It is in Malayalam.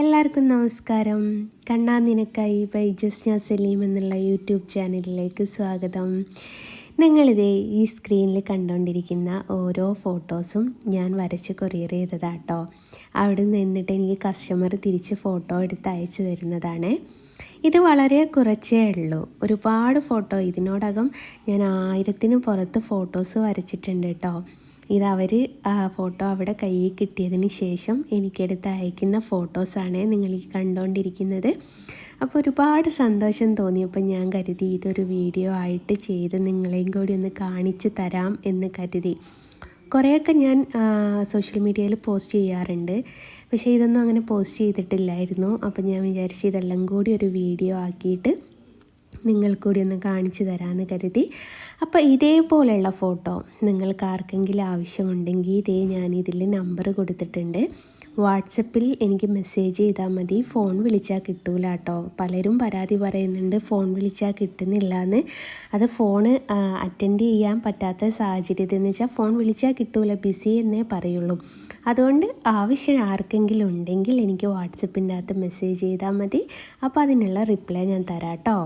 എല്ലാവർക്കും നമസ്കാരം. കണ്ണാ നിനക്കായി ബൈ ജസ്ന സലീം എന്നുള്ള യൂട്യൂബ് ചാനലിലേക്ക് സ്വാഗതം. നിങ്ങളിതേ ഈ സ്ക്രീനിൽ കണ്ടുകൊണ്ടിരിക്കുന്ന ഓരോ ഫോട്ടോസും ഞാൻ വരച്ച് കൊറിയർ ചെയ്തതാട്ടോ. അവിടെ നിന്നിട്ട് എനിക്ക് കസ്റ്റമർ തിരിച്ച് ഫോട്ടോ എടുത്ത് അയച്ചു തരുന്നതാണ്. ഇത് വളരെ കുറച്ചേ ഉള്ളൂ. ഒരുപാട് ഫോട്ടോ ഇതിനോടകം ഞാൻ 1000-ന് പുറത്ത് ഫോട്ടോസ് വരച്ചിട്ടുണ്ട് കേട്ടോ. ഇതവർ ഫോട്ടോ അവിടെ കയ്യിൽ കിട്ടിയതിന് ശേഷം എനിക്കെടുത്ത് അയക്കുന്ന ഫോട്ടോസാണ് നിങ്ങൾ ഈ കണ്ടുകൊണ്ടിരിക്കുന്നത്. അപ്പോൾ ഒരുപാട് സന്തോഷം തോന്നിയപ്പോൾ ഞാൻ കരുതി ഇതൊരു വീഡിയോ ആയിട്ട് ചെയ്ത് നിങ്ങളെയും കൂടി ഒന്ന് കാണിച്ച് തരാം എന്ന് കരുതി. കുറേയൊക്കെ ഞാൻ സോഷ്യൽ മീഡിയയിൽ പോസ്റ്റ് ചെയ്യാറുണ്ട്, പക്ഷേ ഇതൊന്നും അങ്ങനെ പോസ്റ്റ് ചെയ്തിട്ടില്ലായിരുന്നു. അപ്പോൾ ഞാൻ വിചാരിച്ചു ഇതെല്ലാം കൂടി ഒരു വീഡിയോ ആക്കിയിട്ട് നിങ്ങൾ കൂടി ഒന്ന് കാണിച്ചു തരാമെന്ന് കരുതി. അപ്പോൾ ഇതേപോലെയുള്ള ഫോട്ടോ നിങ്ങൾക്ക് ആർക്കെങ്കിലും ആവശ്യമുണ്ടെങ്കിൽ ഞാനിതിൽ നമ്പർ കൊടുത്തിട്ടുണ്ട്. വാട്സപ്പിൽ എനിക്ക് മെസ്സേജ് ചെയ്താൽ മതി. ഫോൺ വിളിച്ചാൽ കിട്ടൂല കേട്ടോ. പലരും പരാതി പറയുന്നുണ്ട് ഫോൺ വിളിച്ചാൽ കിട്ടുന്നില്ല എന്ന്. അത് ഫോണ് അറ്റൻഡ് ചെയ്യാൻ പറ്റാത്ത സാഹചര്യത്തിൽ വെച്ചാൽ ഫോൺ വിളിച്ചാൽ കിട്ടൂല, ബിസി എന്നേ പറയുള്ളൂ. അതുകൊണ്ട് ആവശ്യം ആർക്കെങ്കിലും ഉണ്ടെങ്കിൽ എനിക്ക് വാട്സപ്പിൻ്റെ അകത്ത് മെസ്സേജ് ചെയ്താൽ മതി. അപ്പോൾ അതിനുള്ള റിപ്ലൈ ഞാൻ തരാം കേട്ടോ.